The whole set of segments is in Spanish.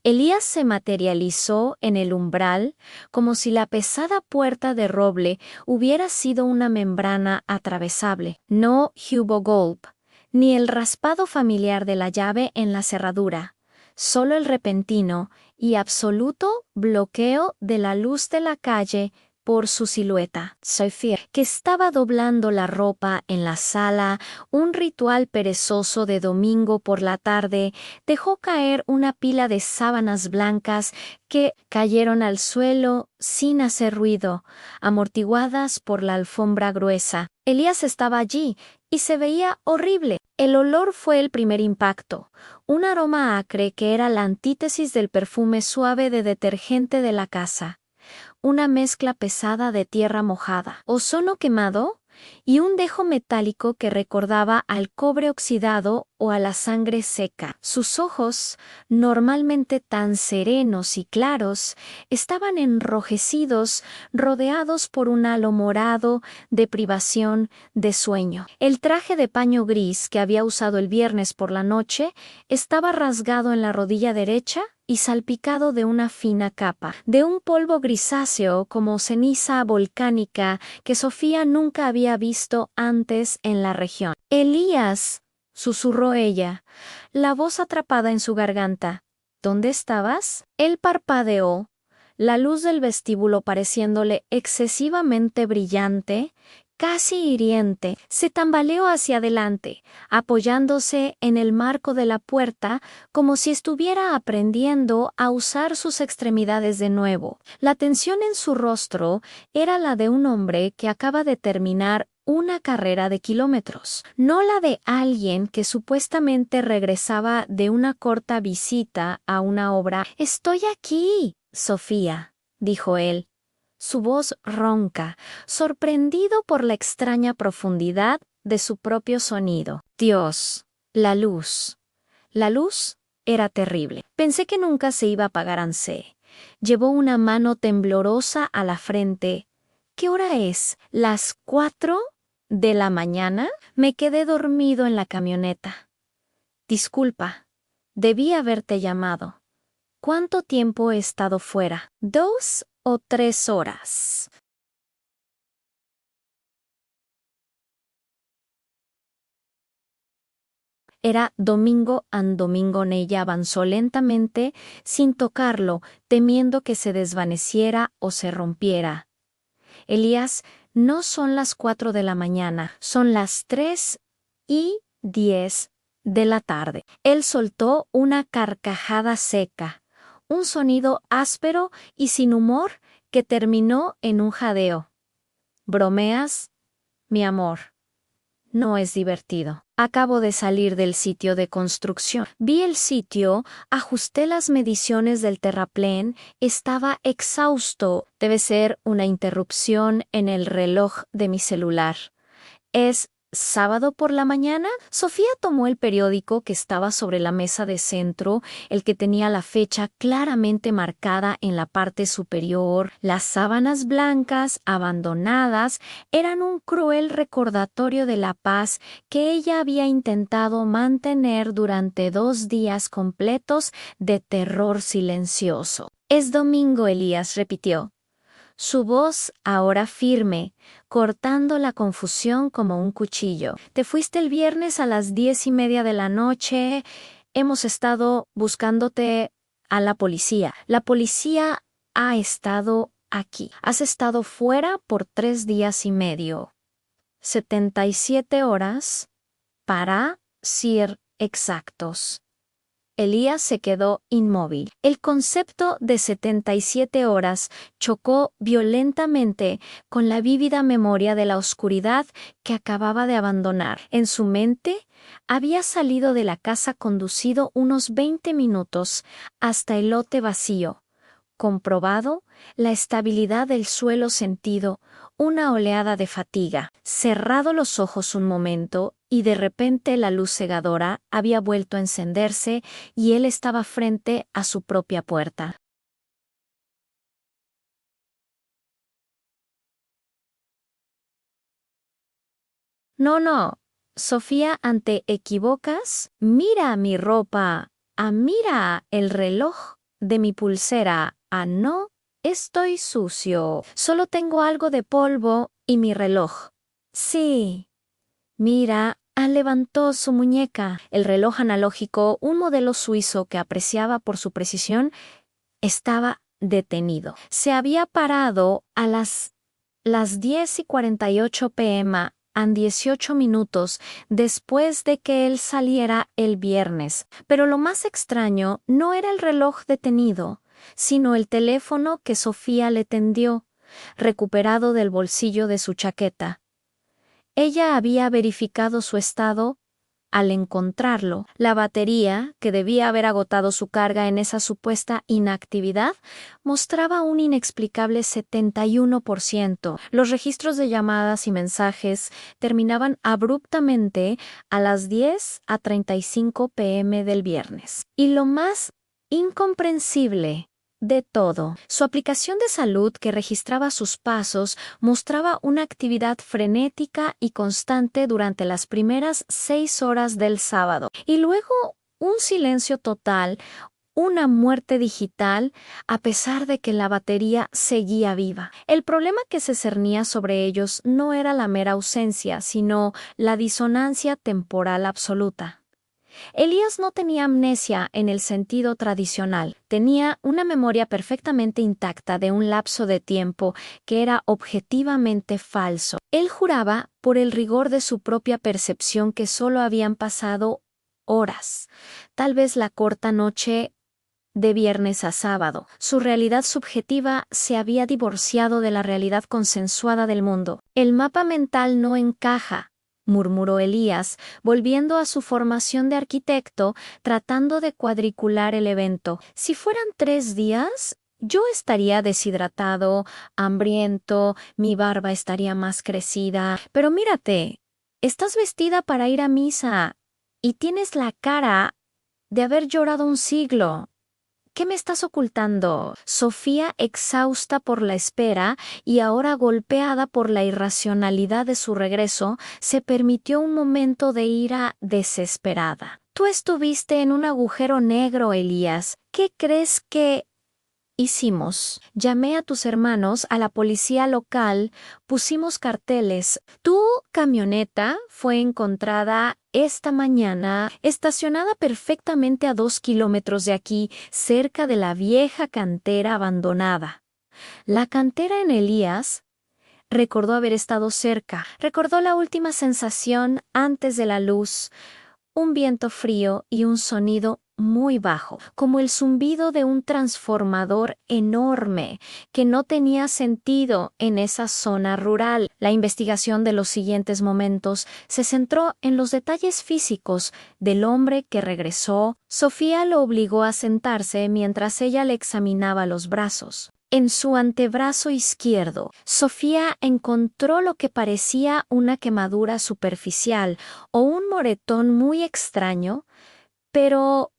Elías se materializó en el umbral como si la pesada puerta de roble hubiera sido una membrana atravesable. No hubo golpe, ni el raspado familiar de la llave en la cerradura, solo el repentino y absoluto bloqueo de la luz de la calle por su silueta. Sofía, que estaba doblando la ropa en la sala, un ritual perezoso de domingo por la tarde, dejó caer una pila de sábanas blancas que cayeron al suelo sin hacer ruido, amortiguadas por la alfombra gruesa. Elías estaba allí y se veía horrible. El olor fue el primer impacto, un aroma acre que era la antítesis del perfume suave de detergente de la casa. Una mezcla pesada de tierra mojada, ozono quemado y un dejo metálico que recordaba al cobre oxidado o a la sangre seca. Sus ojos, normalmente tan serenos y claros, estaban enrojecidos, rodeados por un halo morado de privación de sueño. El traje de paño gris que había usado el viernes por la noche estaba rasgado en la rodilla derecha y salpicado de una fina capa, de un polvo grisáceo como ceniza volcánica que Sofía nunca había visto antes en la región. Elías, susurró ella, la voz atrapada en su garganta. ¿Dónde estabas? Él parpadeó, la luz del vestíbulo pareciéndole excesivamente brillante, casi hiriente. Se tambaleó hacia adelante, apoyándose en el marco de la puerta como si estuviera aprendiendo a usar sus extremidades de nuevo. La tensión en su rostro era la de un hombre que acaba de terminar una carrera de kilómetros, no la de alguien que supuestamente regresaba de una corta visita a una obra. «Estoy aquí, Sofía», dijo él, su voz ronca, sorprendido por la extraña profundidad de su propio sonido. Dios, la luz. La luz era terrible. Pensé que nunca se iba a apagar Ansé. Llevó una mano temblorosa a la frente. ¿Qué hora es? ¿Las 4 de la mañana? Me quedé dormido en la camioneta. Disculpa, debí haberte llamado. ¿Cuánto tiempo he estado fuera? 2 o 3 horas. Era domingo Domingo. Ella avanzó lentamente, sin tocarlo, temiendo que se desvaneciera o se rompiera. Elías, no son las 4 de la mañana, son las 3:10 de la tarde. Él soltó una carcajada seca, un sonido áspero y sin humor que terminó en un jadeo. ¿Bromeas, mi amor? No es divertido. Acabo de salir del sitio de construcción. Vi el sitio, ajusté las mediciones del terraplén, estaba exhausto. Debe ser una interrupción en el reloj de mi celular. ¿Es sábado por la mañana? Sofía tomó el periódico que estaba sobre la mesa de centro, el que tenía la fecha claramente marcada en la parte superior. Las sábanas blancas, abandonadas, eran un cruel recordatorio de la paz que ella había intentado mantener durante 2 días completos de terror silencioso. Es domingo, Elías repitió. Su voz ahora firme, cortando la confusión como un cuchillo. Te fuiste el viernes a las 10:30 de la noche. Hemos estado buscándote a la policía. La policía ha estado aquí. Has estado fuera por 3 días y medio. 77 horas para ser exactos. Elías se quedó inmóvil. El concepto de 77 horas chocó violentamente con la vívida memoria de la oscuridad que acababa de abandonar. En su mente, había salido de la casa conducido unos 20 minutos hasta el lote vacío, comprobado la estabilidad del suelo sentido, una oleada de fatiga, cerrado los ojos un momento y de repente la luz cegadora había vuelto a encenderse y él estaba frente a su propia puerta. No, no, Sofía, ¿te equivocas? Mira mi ropa. Mira el reloj. de mi pulsera a no, estoy sucio. Solo tengo algo de polvo y mi reloj. Sí. Mira, levantó su muñeca. El reloj analógico, un modelo suizo que apreciaba por su precisión, estaba detenido. Se había parado a las 10:48 p.m. en 18 minutos después de que él saliera el viernes. Pero lo más extraño no era el reloj detenido, sino el teléfono que Sofía le tendió, recuperado del bolsillo de su chaqueta. Ella había verificado su estado al encontrarlo. La batería, que debía haber agotado su carga en esa supuesta inactividad, mostraba un inexplicable 71%. Los registros de llamadas y mensajes terminaban abruptamente a las 10:35 p.m. del viernes. Y lo más incomprensible de todo, su aplicación de salud que registraba sus pasos mostraba una actividad frenética y constante durante las primeras 6 horas del sábado, y luego un silencio total, una muerte digital, a pesar de que la batería seguía viva. El problema que se cernía sobre ellos no era la mera ausencia, sino la disonancia temporal absoluta. Elías no tenía amnesia en el sentido tradicional, tenía una memoria perfectamente intacta de un lapso de tiempo que era objetivamente falso. Él juraba por el rigor de su propia percepción que solo habían pasado horas, tal vez la corta noche de viernes a sábado. Su realidad subjetiva se había divorciado de la realidad consensuada del mundo. El mapa mental no encaja, murmuró Elías, volviendo a su formación de arquitecto, tratando de cuadricular el evento. Si fueran 3 días, yo estaría deshidratado, hambriento, mi barba estaría más crecida. Pero mírate, estás vestida para ir a misa y tienes la cara de haber llorado un siglo. ¿Qué me estás ocultando? Sofía, exhausta por la espera y ahora golpeada por la irracionalidad de su regreso, se permitió un momento de ira desesperada. Tú estuviste en un agujero negro, Elías. ¿Qué crees que hicimos? Llamé a tus hermanos, a la policía local, pusimos carteles. Tu camioneta fue encontrada esta mañana, estacionada perfectamente a 2 kilómetros de aquí, cerca de la vieja cantera abandonada. La cantera en Elías recordó haber estado cerca, recordó la última sensación antes de la luz, un viento frío y un sonido muy bajo, como el zumbido de un transformador enorme que no tenía sentido en esa zona rural. La investigación de los siguientes momentos se centró en los detalles físicos del hombre que regresó. Sofía lo obligó a sentarse mientras ella le examinaba los brazos. En su antebrazo izquierdo, Sofía encontró lo que parecía una quemadura superficial o un moretón muy extraño, pero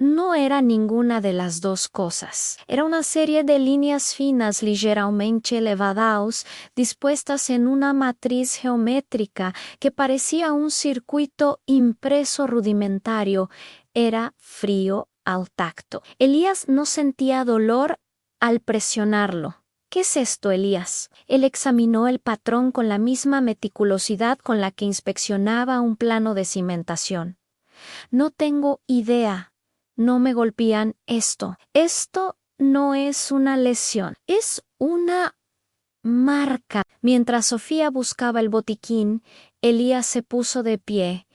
no era ninguna de las dos cosas. Era una serie de líneas finas ligeramente elevadas, dispuestas en una matriz geométrica que parecía un circuito impreso rudimentario. Era frío al tacto. Elías no sentía dolor al presionarlo. ¿Qué es esto, Elías? Él examinó el patrón con la misma meticulosidad con la que inspeccionaba un plano de cimentación. No tengo idea. No me golpean esto. Esto no es una lesión, es una marca. Mientras Sofía buscaba el botiquín, Elías se puso de pie,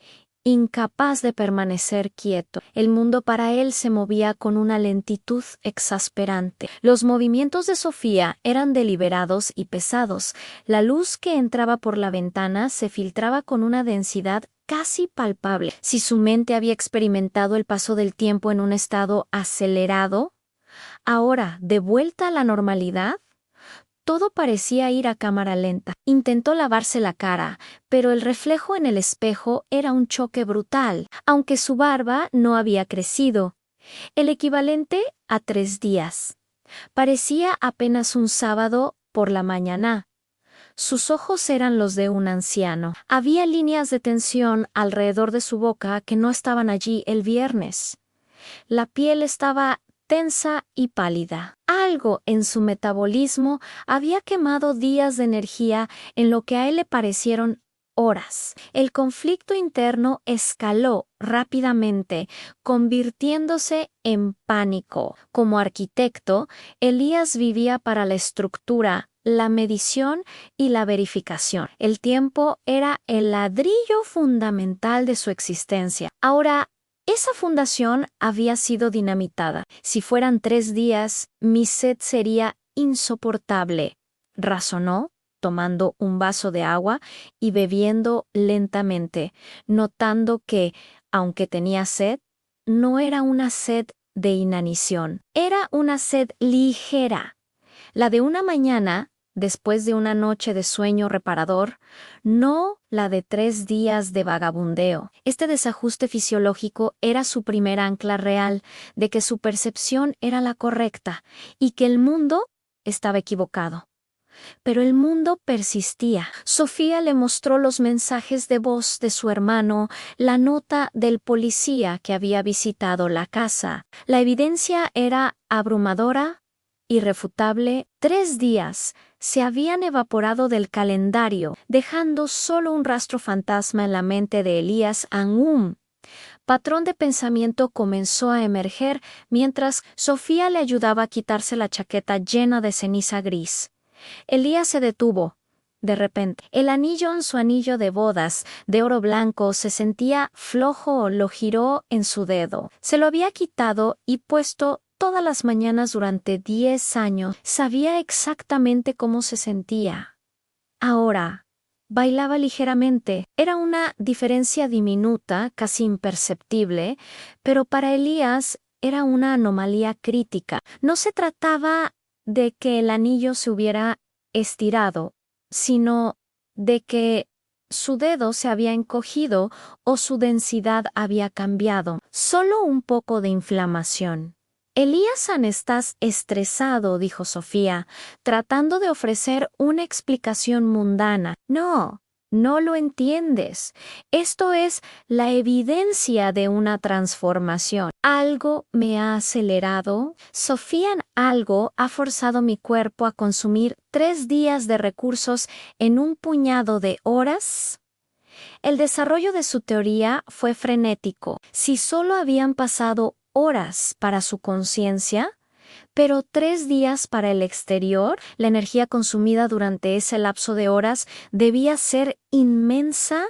incapaz de permanecer quieto. El mundo para él se movía con una lentitud exasperante. Los movimientos de Sofía eran deliberados y pesados. La luz que entraba por la ventana se filtraba con una densidad casi palpable. Si su mente había experimentado el paso del tiempo en un estado acelerado, ahora, de vuelta a la normalidad, todo parecía ir a cámara lenta. Intentó lavarse la cara, pero el reflejo en el espejo era un choque brutal, aunque su barba no había crecido, el equivalente a 3 días. Parecía apenas un sábado por la mañana. Sus ojos eran los de un anciano. Había líneas de tensión alrededor de su boca que no estaban allí el viernes. La piel estaba tensa y pálida. Algo en su metabolismo había quemado días de energía en lo que a él le parecieron horas. El conflicto interno escaló rápidamente, convirtiéndose en pánico. Como arquitecto, Elías vivía para la estructura, la medición y la verificación. El tiempo era el ladrillo fundamental de su existencia. Ahora, esa fundación había sido dinamitada. Si fueran 3 días, mi sed sería insoportable, razonó, tomando un vaso de agua y bebiendo lentamente, notando que, aunque tenía sed, no era una sed de inanición, era una sed ligera, la de una mañana después de una noche de sueño reparador, no la de 3 días de vagabundeo. Este desajuste fisiológico era su primer ancla real de que su percepción era la correcta y que el mundo estaba equivocado. Pero el mundo persistía. Sofía le mostró los mensajes de voz de su hermano, la nota del policía que había visitado la casa. La evidencia era abrumadora, irrefutable. 3 días se habían evaporado del calendario, dejando solo un rastro fantasma en la mente de Elías Angum. Patrón de pensamiento comenzó a emerger mientras Sofía le ayudaba a quitarse la chaqueta llena de ceniza gris. Elías se detuvo. De repente, el anillo en su anillo de bodas, de oro blanco, se sentía flojo, lo giró en su dedo. Se lo había quitado y puesto todas las mañanas durante 10 años. Sabía exactamente cómo se sentía. Ahora, bailaba ligeramente. Era una diferencia diminuta, casi imperceptible, pero para Elías era una anomalía crítica. No se trataba de que el anillo se hubiera estirado, sino de que su dedo se había encogido o su densidad había cambiado. Solo un poco de inflamación. Elías, estás estresado, dijo Sofía, tratando de ofrecer una explicación mundana. No, no lo entiendes. Esto es la evidencia de una transformación. Algo me ha acelerado. Sofía, algo ha forzado mi cuerpo a consumir 3 días de recursos en un puñado de horas. El desarrollo de su teoría fue frenético. Si solo habían pasado horas para su conciencia, pero 3 días para el exterior, la energía consumida durante ese lapso de horas debía ser inmensa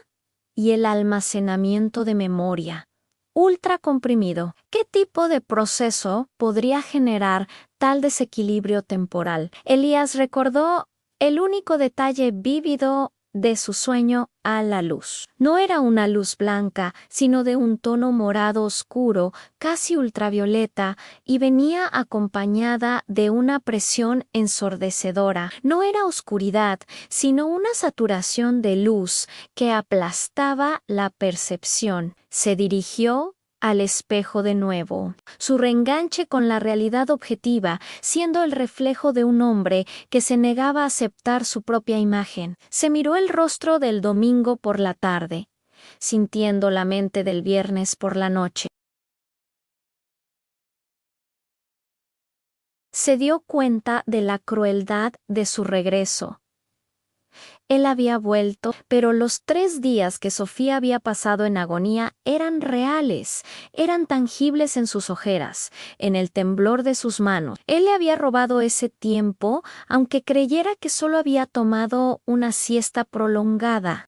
y el almacenamiento de memoria ultra comprimido. ¿Qué tipo de proceso podría generar tal desequilibrio temporal? Elías recordó el único detalle vívido de su sueño a la luz. No era una luz blanca, sino de un tono morado oscuro, casi ultravioleta, y venía acompañada de una presión ensordecedora. No era oscuridad, sino una saturación de luz que aplastaba la percepción. Se dirigió al espejo de nuevo. Su reenganche con la realidad objetiva, siendo el reflejo de un hombre que se negaba a aceptar su propia imagen. Se miró el rostro del domingo por la tarde, sintiendo la mente del viernes por la noche. Se dio cuenta de la crueldad de su regreso. Él había vuelto, pero los 3 días que Sofía había pasado en agonía eran reales, eran tangibles en sus ojeras, en el temblor de sus manos. Él le había robado ese tiempo, aunque creyera que solo había tomado una siesta prolongada.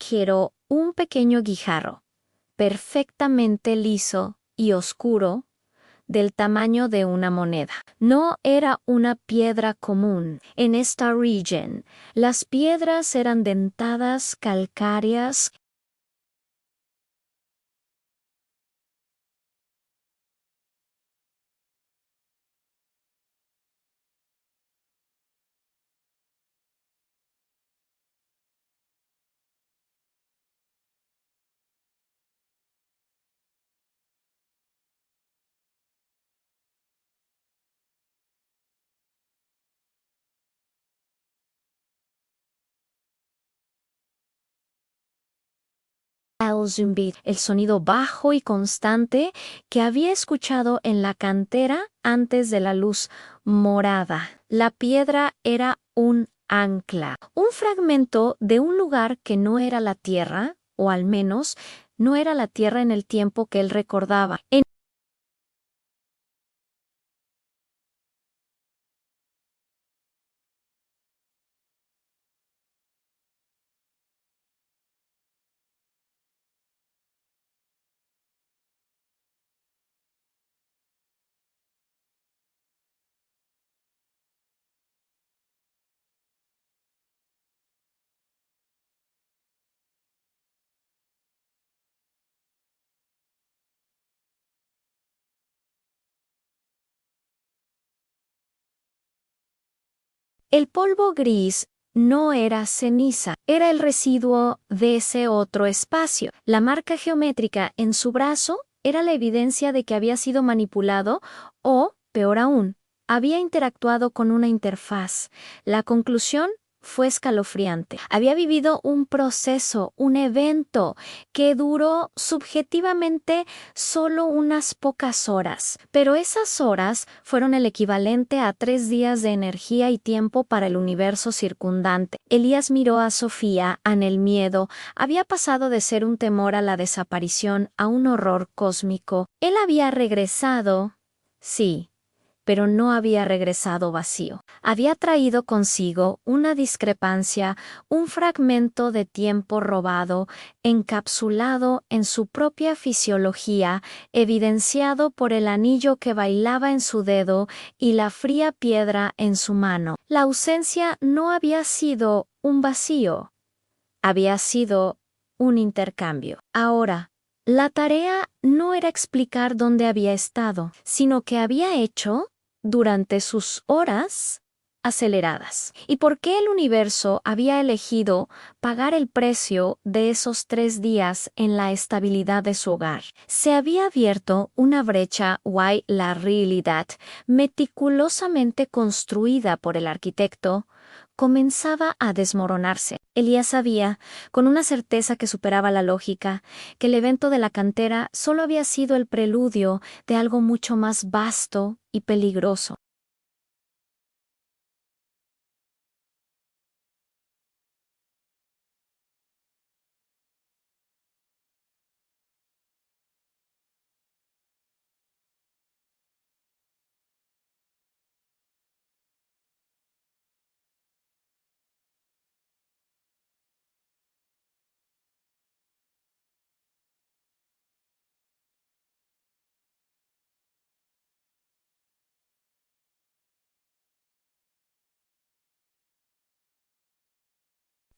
Quiero un pequeño guijarro, perfectamente liso y oscuro, del tamaño de una moneda. No era una piedra común. En esta región, las piedras eran dentadas, calcáreas, Zumbi, el sonido bajo y constante que había escuchado en la cantera antes de la luz morada. La piedra era un ancla, un fragmento de un lugar que no era la Tierra, o al menos no era la Tierra en el tiempo que él recordaba. El polvo gris no era ceniza, era el residuo de ese otro espacio. La marca geométrica en su brazo era la evidencia de que había sido manipulado o, peor aún, había interactuado con una interfaz. La conclusión fue escalofriante. Había vivido un proceso, un evento, que duró subjetivamente solo unas pocas horas, pero esas horas fueron el equivalente a 3 días de energía y tiempo para el universo circundante. Elías miró a Sofía, en el miedo. Había pasado de ser un temor a la desaparición a un horror cósmico. Él había regresado, sí, pero no había regresado vacío. Había traído consigo una discrepancia, un fragmento de tiempo robado, encapsulado en su propia fisiología, evidenciado por el anillo que bailaba en su dedo y la fría piedra en su mano. La ausencia no había sido un vacío, había sido un intercambio. Ahora, la tarea no era explicar dónde había estado, sino qué había hecho durante sus horas aceleradas, y por qué el universo había elegido pagar el precio de esos 3 días en la estabilidad de su hogar. Se había abierto una brecha la realidad, meticulosamente construida por el arquitecto, comenzaba a desmoronarse. Elías sabía, con una certeza que superaba la lógica, que el evento de la cantera solo había sido el preludio de algo mucho más vasto y peligroso.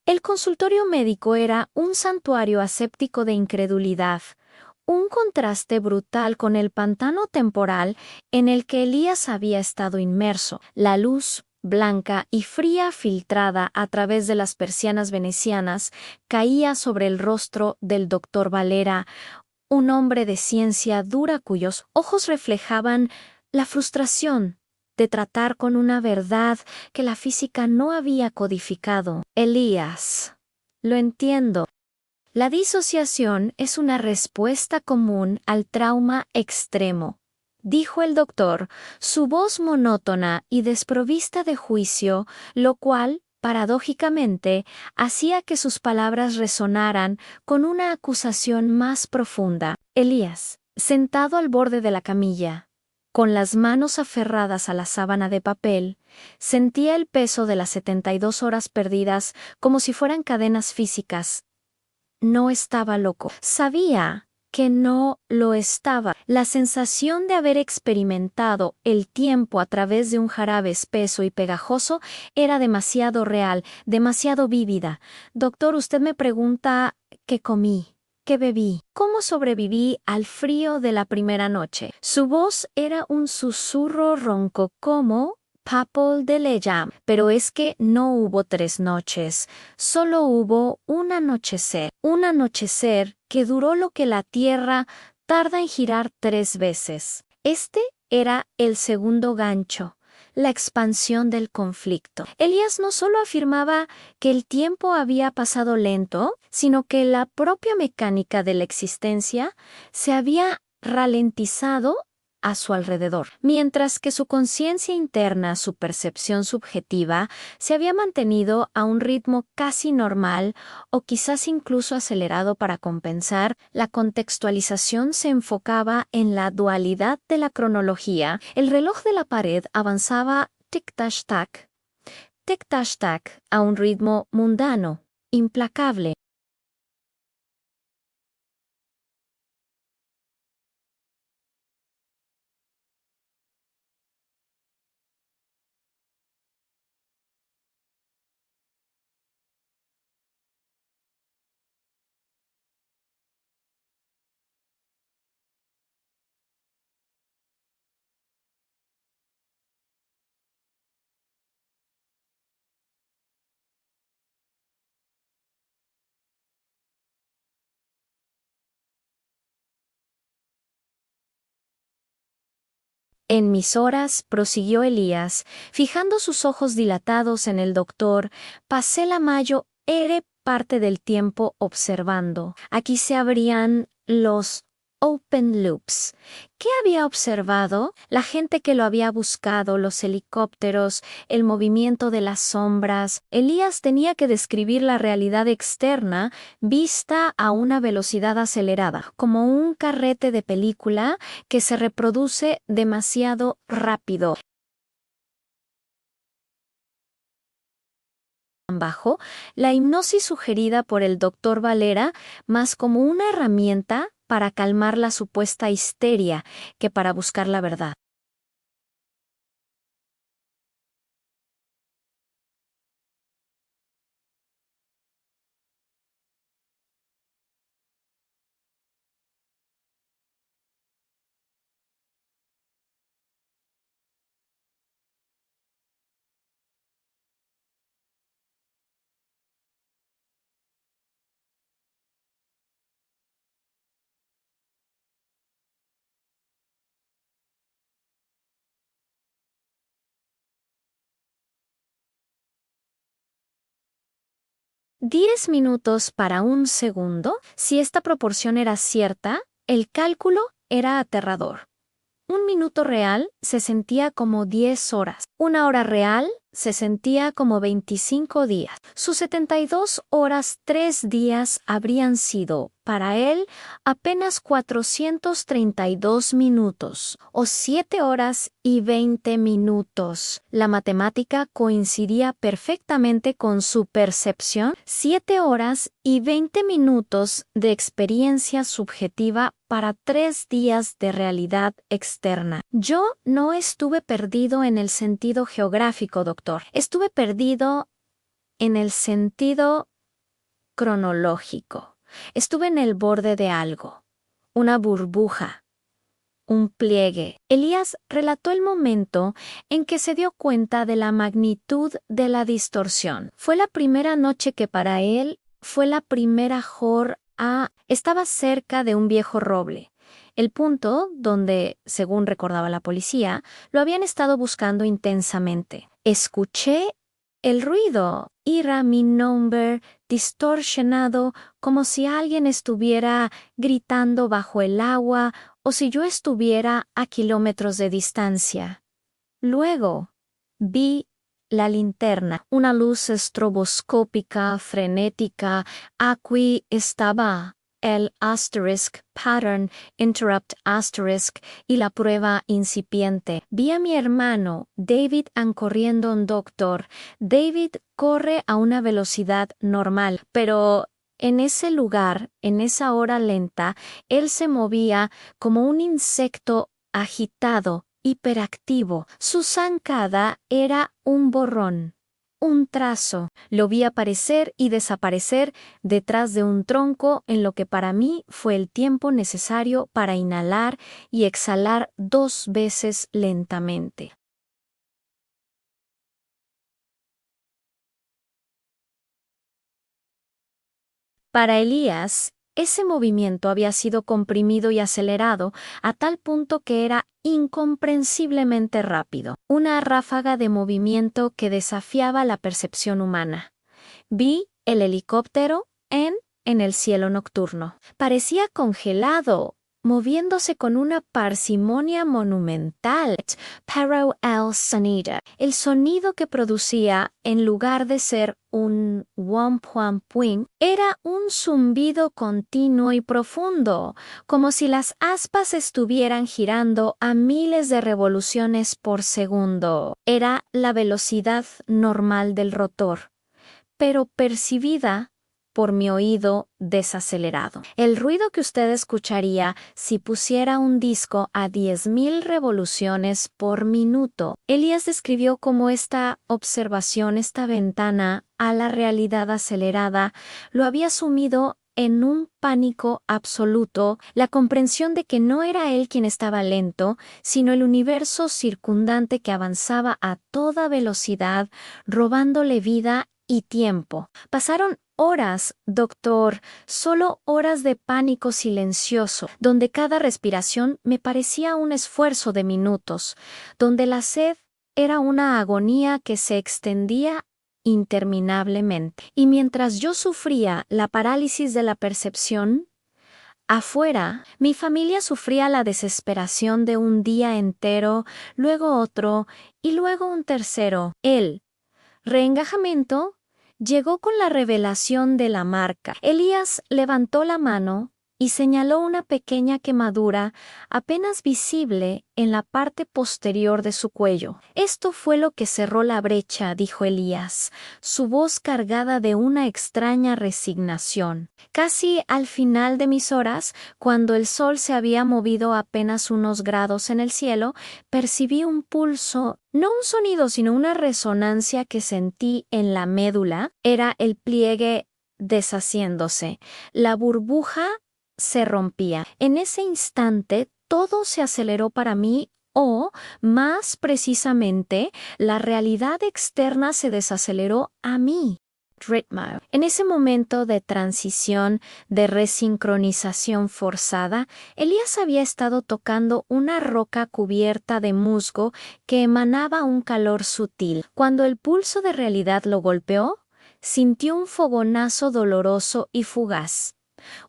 El consultorio médico era un santuario aséptico de incredulidad, un contraste brutal con el pantano temporal en el que Elías había estado inmerso. La luz, blanca y fría filtrada a través de las persianas venecianas, caía sobre el rostro del doctor Valera, un hombre de ciencia dura cuyos ojos reflejaban la frustración de tratar con una verdad que la física no había codificado. Elías, lo entiendo. La disociación es una respuesta común al trauma extremo, dijo el doctor, su voz monótona y desprovista de juicio, lo cual, paradójicamente, hacía que sus palabras resonaran con una acusación más profunda. Elías, sentado al borde de la camilla, con las manos aferradas a la sábana de papel, sentía el peso de las 72 horas perdidas como si fueran cadenas físicas. No estaba loco. Sabía que no lo estaba. La sensación de haber experimentado el tiempo a través de un jarabe espeso y pegajoso era demasiado real, demasiado vívida. Doctor, usted me pregunta qué comí, qué bebí, cómo sobreviví al frío de la primera noche. Su voz era un susurro ronco como Papal de Leyam, pero es que no hubo 3 noches, solo hubo un anochecer que duró lo que la Tierra tarda en girar 3 veces. Este era el segundo gancho, la expansión del conflicto. Elías no solo afirmaba que el tiempo había pasado lento, sino que la propia mecánica de la existencia se había ralentizado a su alrededor, mientras que su conciencia interna, su percepción subjetiva, se había mantenido a un ritmo casi normal o quizás incluso acelerado para compensar. La contextualización se enfocaba en la dualidad de la cronología. El reloj de la pared avanzaba tic-tac-tac, a un ritmo mundano, implacable. En mis horas, prosiguió Elías, fijando sus ojos dilatados en el doctor, pasé la mayor parte del tiempo observando. Aquí se abrían los open loops. ¿Qué había observado? La gente que lo había buscado, los helicópteros, el movimiento de las sombras. Elías tenía que describir la realidad externa vista a una velocidad acelerada, como un carrete de película que se reproduce demasiado rápido. Bajo la hipnosis sugerida por el doctor Valera, más como una herramienta para calmar la supuesta histeria que para buscar la verdad. ¿10 minutos para un segundo? Si esta proporción era cierta, el cálculo era aterrador. Un minuto real se sentía como 10 horas. Una hora real se sentía como 25 días. Sus 72 horas, 3 días habrían sido, para él, apenas 432 minutos, o 7 horas y 20 minutos. La matemática coincidía perfectamente con su percepción. 7 horas y 20 minutos de experiencia subjetiva para 3 días de realidad externa. Yo no estuve perdido en el sentido geográfico, doctor. Estuve perdido en el sentido cronológico. Estuve en el borde de algo, una burbuja, un pliegue. Elías relató el momento en que se dio cuenta de la magnitud de la distorsión. Fue la primera noche que para él fue la primera estaba cerca de un viejo roble. El punto donde, según recordaba la policía, lo habían estado buscando intensamente. Escuché el ruido. Era mi nombre distorsionado, como si alguien estuviera gritando bajo el agua o si yo estuviera a kilómetros de distancia. Luego vi la linterna, una luz estroboscópica, frenética. Aquí estaba el asterisk pattern interrupt asterisk y la prueba incipiente. Vi a mi hermano David corriendo un doctor. David corre a una velocidad normal, pero en ese lugar, en esa hora lenta, él se movía como un insecto agitado, hiperactivo. Su zancada era un borrón, un trazo. Lo vi aparecer y desaparecer detrás de un tronco en lo que para mí fue el tiempo necesario para inhalar y exhalar 2 veces lentamente. Para Elías, Ese movimiento había sido comprimido y acelerado a tal punto que era incomprensiblemente rápido, una ráfaga de movimiento que desafiaba la percepción humana. Vi el helicóptero en el cielo nocturno. Parecía congelado, moviéndose con una parsimonia monumental. Pero el sonido. El sonido que producía, en lugar de ser un womp womp wing, era un zumbido continuo y profundo, como si las aspas estuvieran girando a miles de revoluciones por segundo. Era la velocidad normal del rotor, pero percibida por mi oído desacelerado. El ruido que usted escucharía si pusiera un disco a 10,000 revoluciones por minuto. Elías describió cómo esta observación, esta ventana a la realidad acelerada, lo había sumido en un pánico absoluto, la comprensión de que no era él quien estaba lento, sino el universo circundante que avanzaba a toda velocidad, robándole vida y tiempo. Pasaron horas, doctor, solo horas de pánico silencioso, donde cada respiración me parecía un esfuerzo de minutos, donde la sed era una agonía que se extendía interminablemente. Y mientras yo sufría la parálisis de la percepción, afuera, mi familia sufría la desesperación de un día entero, luego otro y luego un tercero. El reengajamiento llegó con la revelación de la marca. Elías levantó la mano y señaló una pequeña quemadura apenas visible en la parte posterior de su cuello. Esto fue lo que cerró la brecha, dijo Elías, su voz cargada de una extraña resignación. Casi al final de mis horas, cuando el sol se había movido apenas unos grados en el cielo, percibí un pulso, no un sonido, sino una resonancia que sentí en la médula. Era el pliegue deshaciéndose. La burbuja se rompía. En ese instante, todo se aceleró para mí, o, más precisamente, la realidad externa se desaceleró a mí. Ritmo. En ese momento de transición, de resincronización forzada, Elías había estado tocando una roca cubierta de musgo que emanaba un calor sutil. Cuando el pulso de realidad lo golpeó, sintió un fogonazo doloroso y fugaz,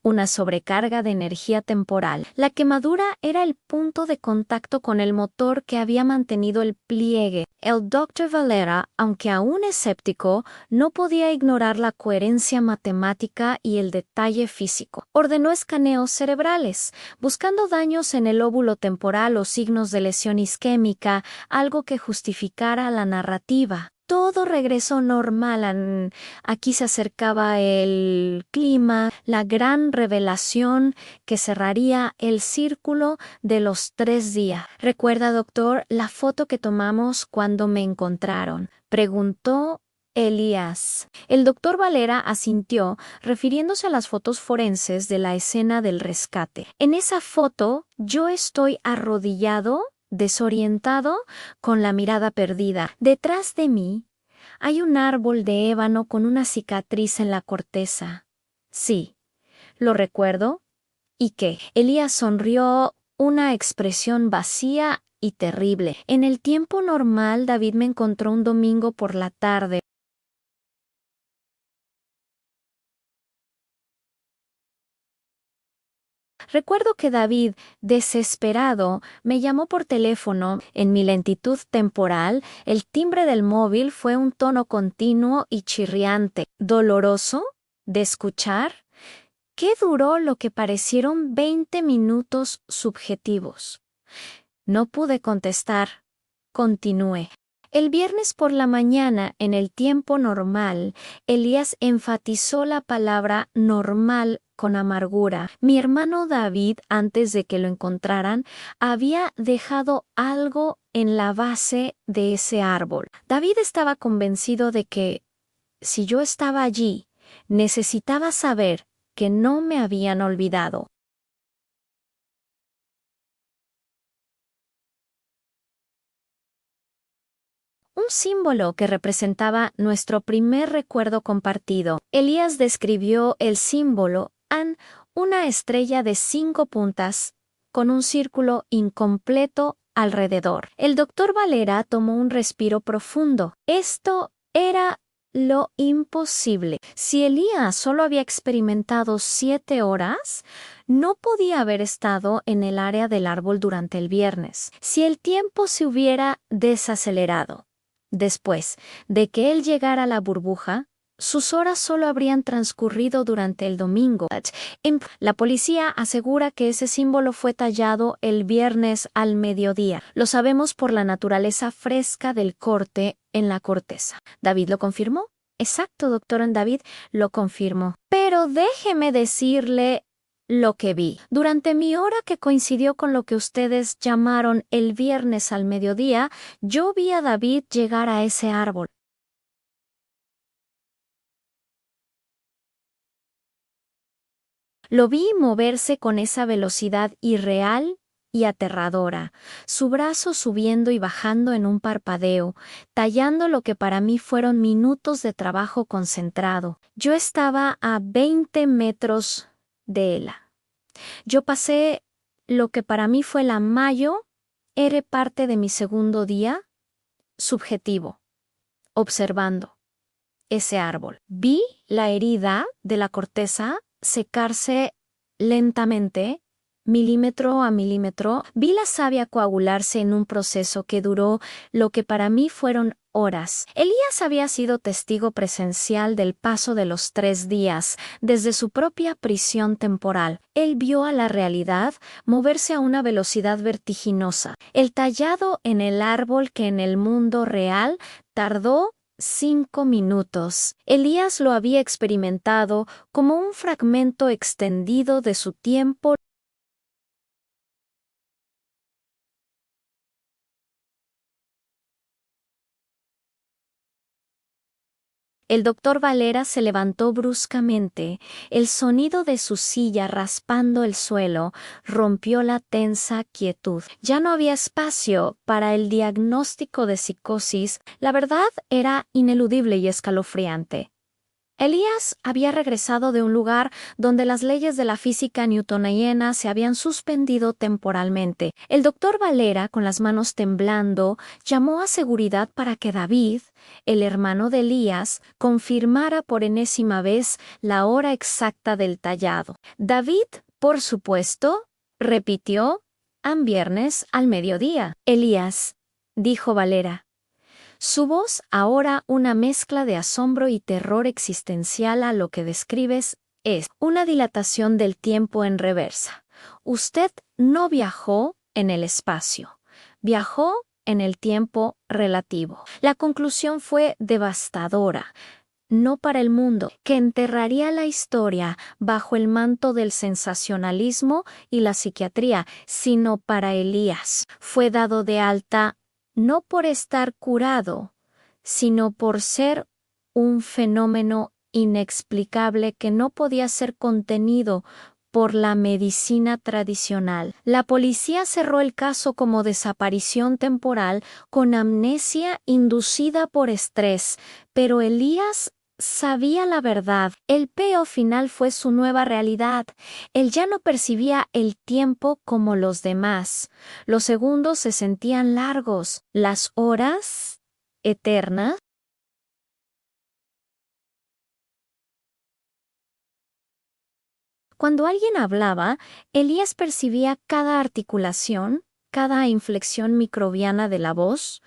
una sobrecarga de energía temporal. La quemadura era el punto de contacto con el motor que había mantenido el pliegue. El Dr. Valera, aunque aún escéptico, no podía ignorar la coherencia matemática y el detalle físico. Ordenó escaneos cerebrales, buscando daños en el lóbulo temporal o signos de lesión isquémica, algo que justificara la narrativa. Todo regresó normal. Aquí se acercaba el clima, la gran revelación que cerraría el círculo de los 3 días. ¿Recuerda, doctor, la foto que tomamos cuando me encontraron?, preguntó Elías. El doctor Valera asintió, refiriéndose a las fotos forenses de la escena del rescate. En esa foto, yo estoy arrodillado, desorientado, con la mirada perdida. Detrás de mí hay un árbol de ébano con una cicatriz en la corteza. Sí, lo recuerdo. ¿Y qué? Elías sonrió, una expresión vacía y terrible. En el tiempo normal, David me encontró un domingo por la tarde. Recuerdo que David, desesperado, me llamó por teléfono. En mi lentitud temporal, el timbre del móvil fue un tono continuo y chirriante. ¿Doloroso de escuchar? ¿Qué duró lo que parecieron 20 minutos subjetivos? No pude contestar. Continué. El viernes por la mañana, en el tiempo normal, Elías enfatizó la palabra normal con amargura. Mi hermano David, antes de que lo encontraran, había dejado algo en la base de ese árbol. David estaba convencido de que, si yo estaba allí, necesitaba saber que no me habían olvidado. Un símbolo que representaba nuestro primer recuerdo compartido. Elías describió el símbolo una estrella de 5 puntas, con un círculo incompleto alrededor. El doctor Valera tomó un respiro profundo. Esto era lo imposible. Si Elías solo había experimentado 7 horas, no podía haber estado en el área del árbol durante el viernes. Si el tiempo se hubiera desacelerado después de que él llegara a la burbuja, sus horas solo habrían transcurrido durante el domingo. La policía asegura que ese símbolo fue tallado el viernes al mediodía. Lo sabemos por la naturaleza fresca del corte en la corteza. ¿David lo confirmó? Exacto, doctor David, lo confirmó. Pero déjeme decirle lo que vi. Durante mi hora que coincidió con lo que ustedes llamaron el viernes al mediodía, yo vi a David llegar a ese árbol. Lo vi moverse con esa velocidad irreal y aterradora, su brazo subiendo y bajando en un parpadeo, tallando lo que para mí fueron minutos de trabajo concentrado. Yo estaba a 20 metros de él. Yo pasé lo que para mí fue la mayo, era parte de mi segundo día, subjetivo, observando ese árbol. Vi la herida de la corteza secarse lentamente, milímetro a milímetro. Vi la savia coagularse en un proceso que duró lo que para mí fueron horas. Elías había sido testigo presencial del paso de los 3 días desde su propia prisión temporal. Él vio a la realidad moverse a una velocidad vertiginosa. El tallado en el árbol que en el mundo real tardó 5 minutos. Elías lo había experimentado como un fragmento extendido de su tiempo. El doctor Valera se levantó bruscamente. El sonido de su silla raspando el suelo rompió la tensa quietud. Ya no había espacio para el diagnóstico de psicosis. La verdad era ineludible y escalofriante. Elías había regresado de un lugar donde las leyes de la física newtoniana se habían suspendido temporalmente. El doctor Valera, con las manos temblando, llamó a seguridad para que David, el hermano de Elías, confirmara por enésima vez la hora exacta del tallado. David, por supuesto, repitió, viernes al mediodía. Elías, dijo Valera. Su voz, ahora una mezcla de asombro y terror existencial a lo que describes, es una dilatación del tiempo en reversa. Usted no viajó en el espacio, viajó en el tiempo relativo. La conclusión fue devastadora. No para el mundo, que enterraría la historia bajo el manto del sensacionalismo y la psiquiatría, sino para Elías. Fue dado de alta no por estar curado, sino por ser un fenómeno inexplicable que no podía ser contenido por la medicina tradicional. La policía cerró el caso como desaparición temporal con amnesia inducida por estrés, pero Elías sabía la verdad. El peo final fue su nueva realidad. Él ya no percibía el tiempo como los demás. Los segundos se sentían largos, las horas eternas. Cuando alguien hablaba, Elías percibía cada articulación, cada inflexión microbiana de la voz,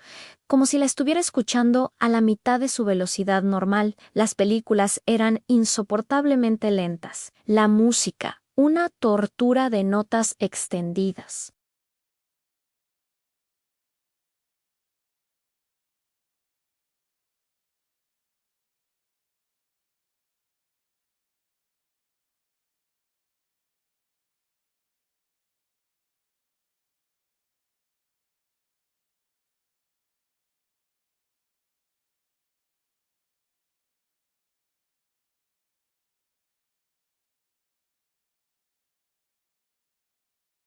como si la estuviera escuchando a la mitad de su velocidad normal. Las películas eran insoportablemente lentas. La música, una tortura de notas extendidas.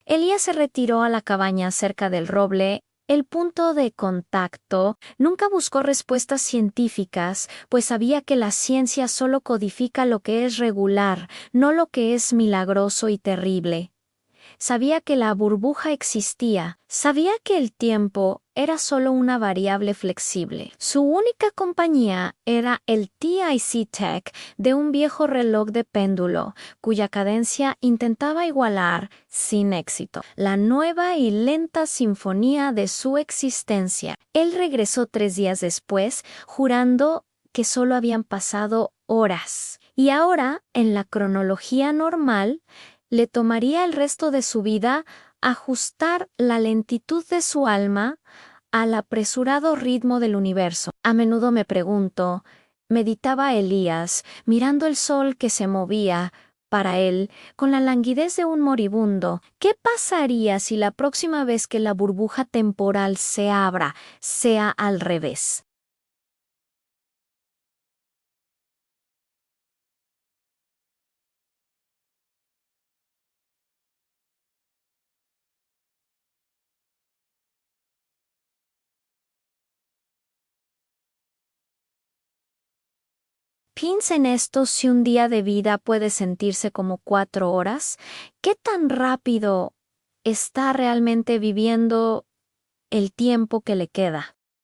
Elías se retiró a la cabaña cerca del roble El punto de contacto nunca buscó respuestas científicas, pues sabía que la ciencia solo codifica lo que es regular, no lo que es milagroso y terrible. Sabía que la burbuja existía, sabía que el tiempo era solo una variable flexible. Su única compañía era el TIC Tech de un viejo reloj de péndulo, cuya cadencia intentaba igualar, sin éxito, la nueva y lenta sinfonía de su existencia. Él regresó 3 días después, jurando que solo habían pasado horas. Y ahora, en la cronología normal, le tomaría el resto de su vida ajustar la lentitud de su alma al apresurado ritmo del universo. A menudo me pregunto, meditaba Elías, mirando el sol que se movía, para él, con la languidez de un moribundo, ¿qué pasaría si la próxima vez que la burbuja temporal se abra sea al revés? Piensa en esto: si un día de vida puede sentirse como 4 horas, ¿qué tan rápido está realmente viviendo el tiempo que le queda?